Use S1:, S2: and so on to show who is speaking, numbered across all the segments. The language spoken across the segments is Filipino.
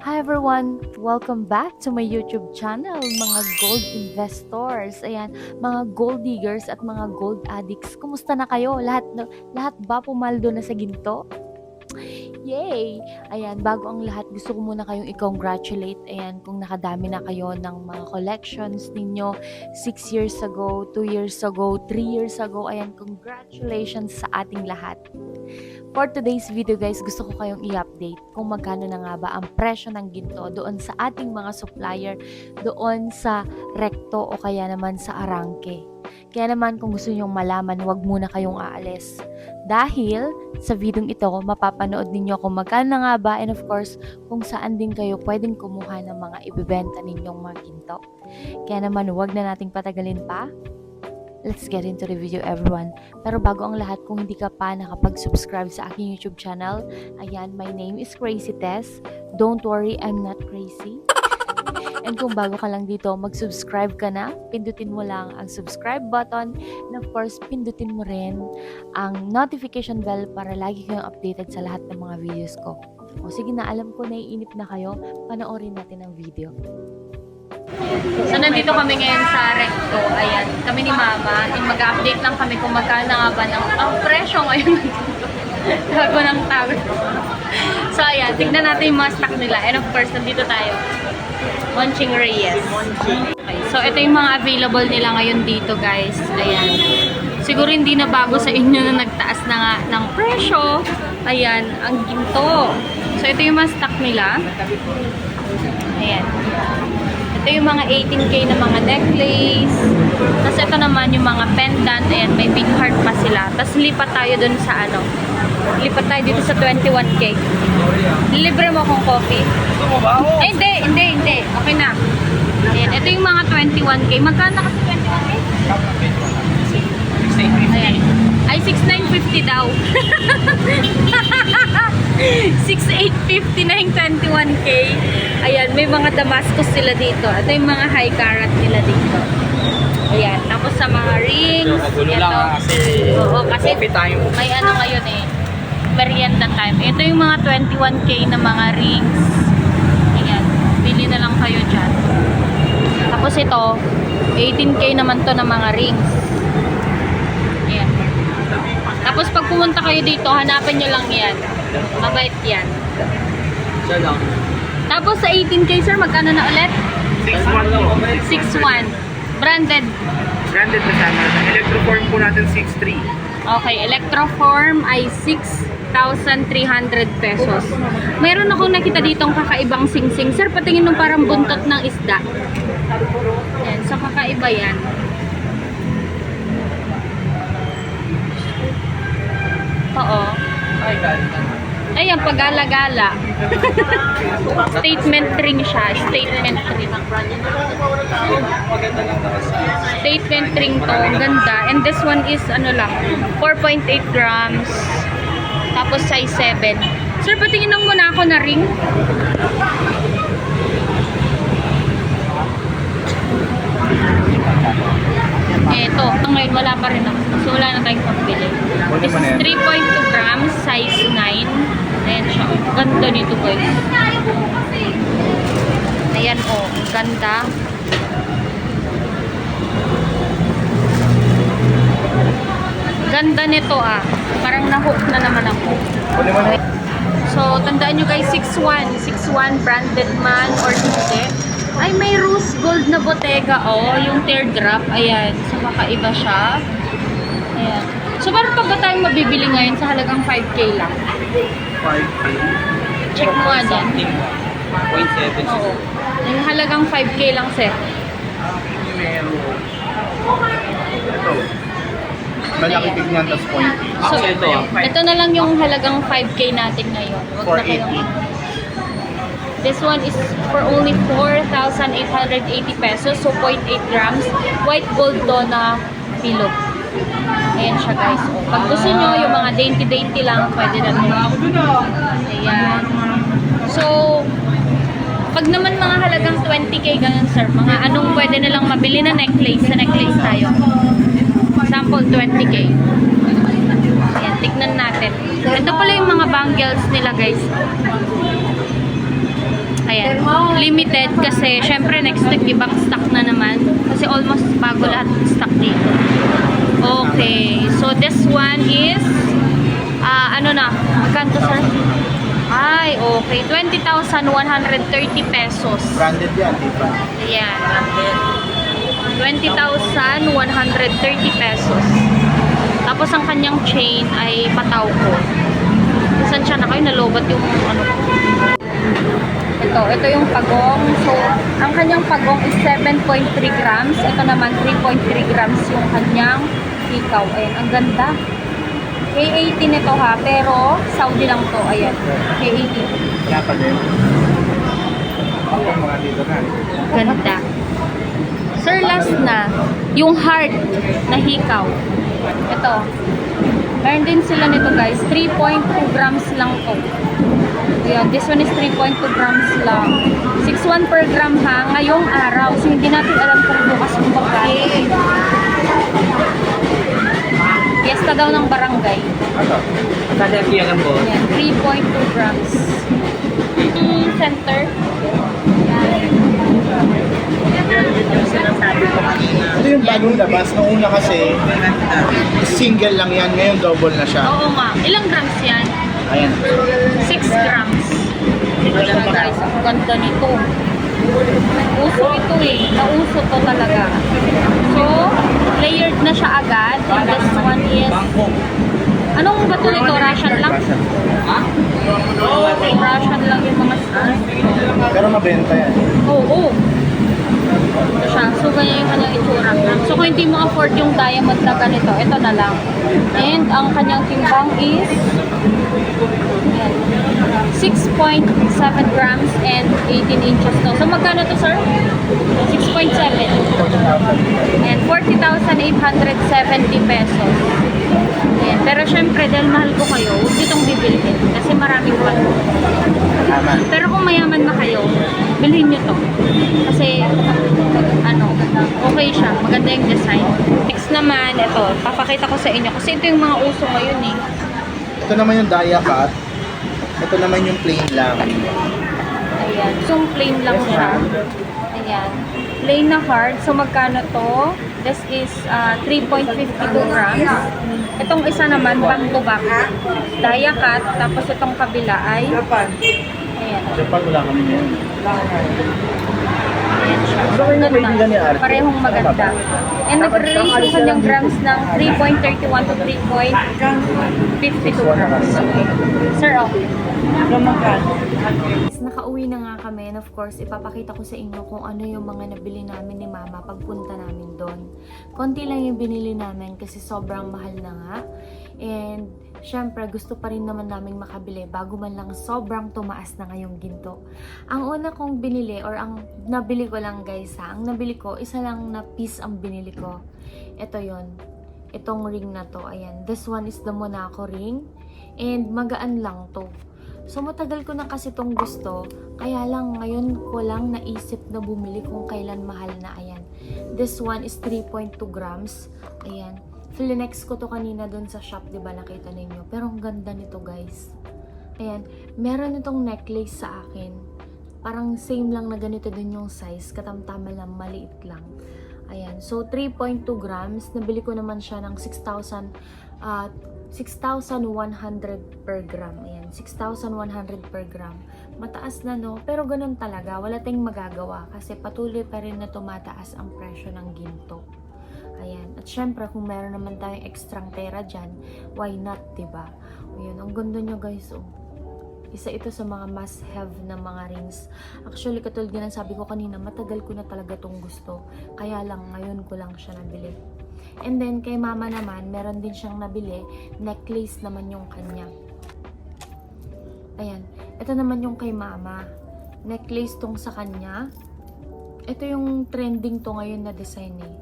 S1: Hi everyone! Welcome back to my YouTube channel, mga gold investors. Ayan, mga gold diggers at mga gold addicts. Kumusta na kayo? Lahat ba pumaldo na sa ginto? Yay! Ayan, bago ang lahat, gusto ko muna kayong i-congratulate. Ayan, kung nakadami na kayo ng mga collections ninyo 6 years ago, 2 years ago, 3 years ago. Ayan, congratulations sa ating lahat. For today's video guys, gusto ko kayong i-update kung magkano na nga ba ang presyo ng ginto doon sa ating mga supplier, doon sa Recto o kaya naman sa Arangke. Kaya naman kung gusto nyong malaman, huwag muna kayong aalis. Dahil sa video ito, mapapanood ninyo kung magkano na nga ba and of course, kung saan din kayo pwedeng kumuha ng mga ibibenta ninyong mga ginto. Kaya naman, huwag na nating patagalin pa. Let's get into the video everyone. Pero bago ang lahat, kung hindi ka pa nakapag-subscribe sa aking YouTube channel, ayan, my name is Crazy Tess. Don't worry, I'm not crazy. And kung bago ka lang dito, mag-subscribe ka na. Pindutin mo lang ang subscribe button. And of course, pindutin mo rin ang notification bell para lagi kayong updated sa lahat ng mga videos ko. O sige na, alam ko naiinip na kayo. Panoorin natin ang video.
S2: So, nandito kami ngayon sa Recto. Ayan, kami ni Mama. Mag-update lang kami kung magkano nga ba ang presyo ngayon. Tago ng tago. So, ayan, tignan natin yung mga stock nila. And of course, nandito tayo. Monching Reyes. Okay, so, ito yung mga available nila ngayon dito, guys. Ayan. Siguro hindi na bago sa inyo na nagtaas na nga ng presyo. Ayan, ang ginto. So, ito yung mga stock nila. Ayan. Ito yung mga 18K na mga necklace. Tapos ito naman yung mga pendant. Ayan, may big heart pa sila. Tapos lipat tayo dun sa ano. Lipat tayo dito sa 21K. Libre mo akong coffee? Ay, hindi. Okay na. Ayan, ito yung mga 21K. Magkano kasi 21K? Ayan. Ay, 6,950 daw. 6,850 na yung 21K. Ayan, may mga Damascus sila dito. Ito yung mga high carat nila dito. Ayan, tapos sa mga rings.
S3: Magulo
S2: ito,
S3: lang kasi,
S2: oo, kasi
S3: coffee time.
S2: may ano ngayon eh, merienda time. Ito yung mga 21K na mga rings. Ayan, bili na lang kayo dyan. Tapos ito, 18K naman to na mga rings. Ayan. Tapos pag pumunta kayo dito, hanapin nyo lang yan. Mabait yan.
S3: Siya lang.
S2: Tapos sa 18K sir, magkano na ulit?
S3: 6-1 lang.
S2: 6,100. Branded.
S3: Branded na sana. Electroform po natin 6-3.
S2: Okay, Electroform ay 6,300 pesos. Meron akong nakita ditong kakaibang singsing. Sir, patingin nung parang buntot ng isda. Yan, so kakaiba yan. Oo. Ayan, pagala-gala. Statement ring siya. Statement ring. Statement ring to. Ang ganda. And this one is, ano lang, 4.8 grams. Tapos size 7. Sir, patingin lang muna ako na ring. Eto, ngayon wala pa rin ako. So wala na tayong pambili. This is 3.2 grams, size 9. Ayan siya. Ganda nito guys. Ayan o, ganda. Ganda nito ah. Parang na-hook na naman ako. So, tandaan nyo guys, 6'1". 6'1", branded man or hindi. Ay, may rose gold na Bottega, oh. Yung teardrop, ayan. So, kakaiba siya. Ayan. So, parang pa ba tayong mabibili ngayon sa halagang 5K lang?
S3: 5K.
S2: Check mo nga dyan.
S3: 0.7.
S2: Oo. Yung halagang 5K lang, sir.
S3: Meron. Ito. Malaki tignan, tas 0.8.
S2: So,
S3: ito.
S2: ito na lang yung halagang 5K natin ngayon. Huwag na kayong...
S3: 480.
S2: This one is for only 4,880 pesos. So, 0.8 grams. White gold to na bilog. Ayan siya guys. O, pag gusto nyo, yung mga dainty-dainty lang, pwede na rin. Ayan. So, pag naman mga halagang 20K ganun sir, mga anong pwede na lang mabili na necklace. Sa necklace tayo. Sample 20K. Ayan, tignan natin. Ito pala yung mga bangles nila guys. Ayan. limited kasi syempre next week ibang stock na naman. Kasi almost bago lahat ng stock dito. Okay. So this one is ano na? Magkano sir? Ay, okay. 20,130 pesos.
S4: Branded yan, di ba?
S2: Ayan. 20,130 pesos. Tapos ang kanyang chain ay patawko. Saan siya na kayo? Nalobat yung ano. Ito yung pagong. So, ang kanyang pagong is 7.3 grams. Ito naman 3.3 grams yung kanyang ikaw. Ayan, ang ganda. K80 nito ha, pero Saudi lang to. Ayan, K80.
S4: Kaya pa din. Ako mga dito na.
S2: Ganda. Sir, last na, yung heart na hikaw. Ito. Meron din sila nito guys. 3.2 grams lang to. Ayan, this one is 3.2 grams lang. 6.1 per gram ha, ngayong araw. So, hindi natin alam kung bukas kung bakit. Fiesta daw ng barangay.
S3: Kadaki yan po.
S2: Ayan, 3.2 grams. Center.
S4: Ito yung bagong labas. Noong una kasi, single lang yan. Ngayon double na siya.
S2: Oo nga. Ilang grams yan?
S4: Ayan.
S2: 6 grams. Ito siya guys. Ang ganda nito. Uso ito eh. Nauso to talaga. So, layered na siya agad. And this one is... Anong bato nito? Russian lang? Russian lang yung mga stones.
S4: Pero mabenta yan.
S2: Oo. Ito siya. So, ganyan yung kanyang itsura. So, kung hindi mo afford yung diamond na ganito, ito na lang. And, ang kanyang timbang is 6.7 grams and 18 inches to. So, magkano to, sir? 6.7. And 40,870 pesos. Ayan. Pero, syempre, dahil mahal ko kayo, huwag nyo itong bibilhin. Kasi maraming palo.
S4: Tama.
S2: Pero kung mayaman na kayo, bilhin nyo to. Kasi, okay siya. Maganda yung design. Next naman, ito. Papakita ko sa inyo. Kasi ito yung mga uso ngayon eh.
S4: Ito naman yung dia cut. Ito naman yung plain lang.
S2: Ayan. So, plain lang siya. Ayan. Plain na hard. So, magkano to? This is 3.52 grams. Itong isa naman, back to back. Dia cut. Tapos itong kabila ay... Ayan.
S4: Japan wala kami yan.
S2: Ayan siya.
S4: Gusto ko yung pwede
S2: Ganda.
S4: ni Arte.
S2: Parehong maganda. And nag-range yung kanyang grams ng 3.31 to 3.52 grams. Okay. Sir, okay.
S1: Nakauwi na nga kami and of course ipapakita ko sa inyo kung ano yung mga nabili namin ni mama pagpunta namin doon. Konti lang yung binili namin kasi sobrang mahal na nga. And syempre gusto pa rin naman namin makabili bago man lang sobrang tumaas na ngayong ginto. Ang una kong binili or ang nabili ko lang guys ha, ang nabili ko isa lang na piece ang binili ko. Ito yon. Itong ring na to, ayan. This one is the Monaco ring and magaan lang to. So, matagal ko na kasi itong gusto. Kaya lang, ngayon ko lang naisip na bumili kung kailan mahal na. Ayan. This one is 3.2 grams. Ayan. Flinex ko to kanina dun sa shop, diba? Nakita ninyo. Pero ang ganda nito, guys. Ayan. Meron itong necklace sa akin. Parang same lang na ganito din yung size. Katamtama lang, maliit lang. Ayan. So, 3.2 grams. Nabili ko naman siya ng 6,100 per gram. Ayan, 6,100 per gram. Mataas na no, pero ganun talaga. Wala tayong magagawa kasi patuloy pa rin na tumataas ang presyo ng ginto. Ayan, at syempre kung meron naman tayong ekstrang pera dyan, why not, diba? Ayan, ang ganda nyo guys, oh. Isa ito sa mga must-have na mga rings. Actually, katulad din ang sabi ko kanina, matagal ko na talaga tong gusto. Kaya lang, ngayon ko lang siya nabili. And then, kay mama naman, meron din siyang nabili. Necklace naman yung kanya. Ayan. Ito naman yung kay mama. Necklace tong sa kanya. Ito yung trending to ngayon na design eh.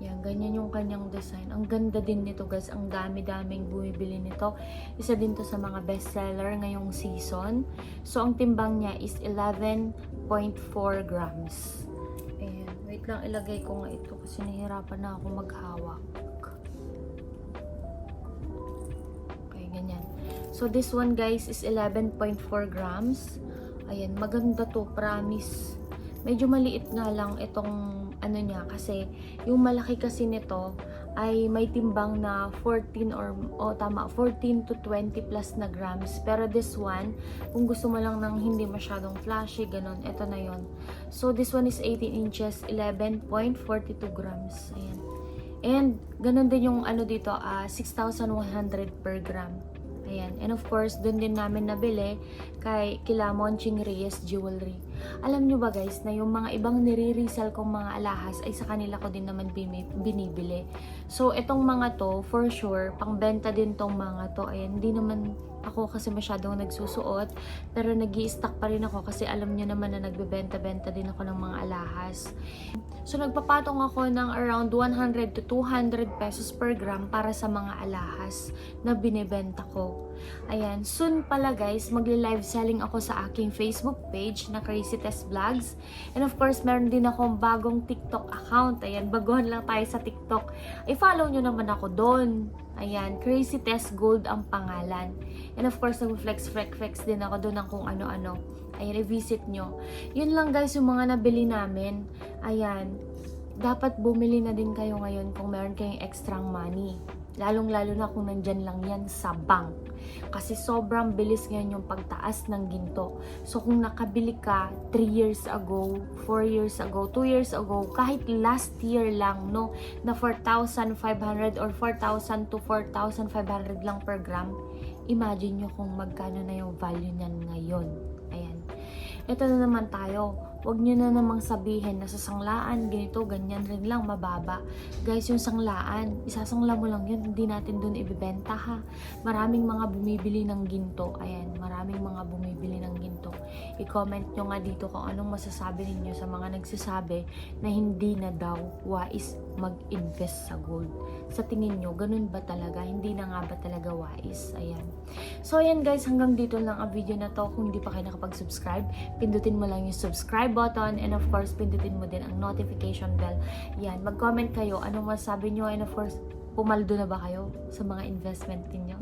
S1: Yan, ganyan yung kanyang design. Ang ganda din nito guys. Ang dami-daming bumibili nito. Isa din to sa mga bestseller ngayong season. So, ang timbang niya is 11.4 grams. Ayan. Wait lang, ilagay ko nga ito kasi nahihirapan na ako maghawak. Okay, ganyan. So this one guys is 11.4 grams. Ayan, maganda to, promise. Medyo maliit nga lang itong ano niya kasi yung malaki kasi nito ay may timbang na 14 to 20 plus na grams. Pero this one, kung gusto mo lang ng hindi masyadong flashy, ganun, ito na yon. So this one is 18 inches, 11.42 grams. Ayan. And ganun din yung ano dito, 6,100 per gram. Ayan. And of course, dun din namin nabili kila Monching Reyes Jewelry. Alam nyo ba guys, na yung mga ibang nire-resell kong mga alahas ay sa kanila ko din naman binibili. So, itong mga to, for sure, pangbenta din tong mga to. Ayan, hindi naman ako kasi masyadong nagsusuot, pero nag-i-stock pa rin ako kasi alam nyo naman na nagbebenta-benta din ako ng mga alahas. So, nagpapatong ako ng around 100 to 200 pesos per gram para sa mga alahas na binibenta ko. Ayan, soon pala guys, magle-live selling ako sa aking Facebook page na Crazy Tess Vlogs. And of course, meron din akong bagong TikTok account. Ayan, baguhan lang tayo sa TikTok. I-follow nyo naman ako doon. Ayan, Crazy Tess Gold ang pangalan. And of course, nag-flex din ako doon ng kung ano-ano. Ayan, i-visit nyo. Yun lang guys, yung mga nabili namin. Ayan, dapat bumili na din kayo ngayon kung meron kayong extra money. Lalong-lalo na kung nandyan lang yan sa bank. Kasi sobrang bilis ngayon yung pagtaas ng ginto. So kung nakabili ka 3 years ago, 4 years ago, 2 years ago, kahit last year lang, no, na 4,500 or 4,000 to 4,500 lang per gram, imagine nyo kung magkano na yung value niyan ngayon. Ayan. Ito na naman tayo. Huwag nyo na namang sabihin na sa sanglaan, ganito, ganyan rin lang, mababa. Guys, yung sanglaan, isasangla mo lang yun, hindi natin dun ibibenta ha. Maraming mga bumibili ng ginto. Ayan, maraming mga bumibili ng ginto. I-comment nyo nga dito kung anong masasabi ninyo sa mga nagsasabi na hindi na daw wais mag-invest sa gold. Sa tingin nyo, ganun ba talaga? Hindi na nga ba talaga wais? Ayan. So, ayan guys, hanggang dito lang ang video na to. Kung hindi pa kayo nakapag-subscribe, pindutin mo lang yung subscribe button and of course, pindutin mo din ang notification bell. Yan, mag-comment kayo anong masabi nyo and of course, pumaldo na ba kayo sa mga investment niyo?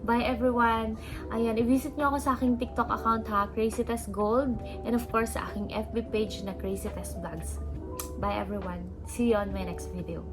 S1: Bye everyone! Ayan, i-visit nyo ako sa aking TikTok account ha, Crazy Tess Gold, and of course sa aking FB page na Crazy Tess Vlogs. Bye everyone! See you on my next video.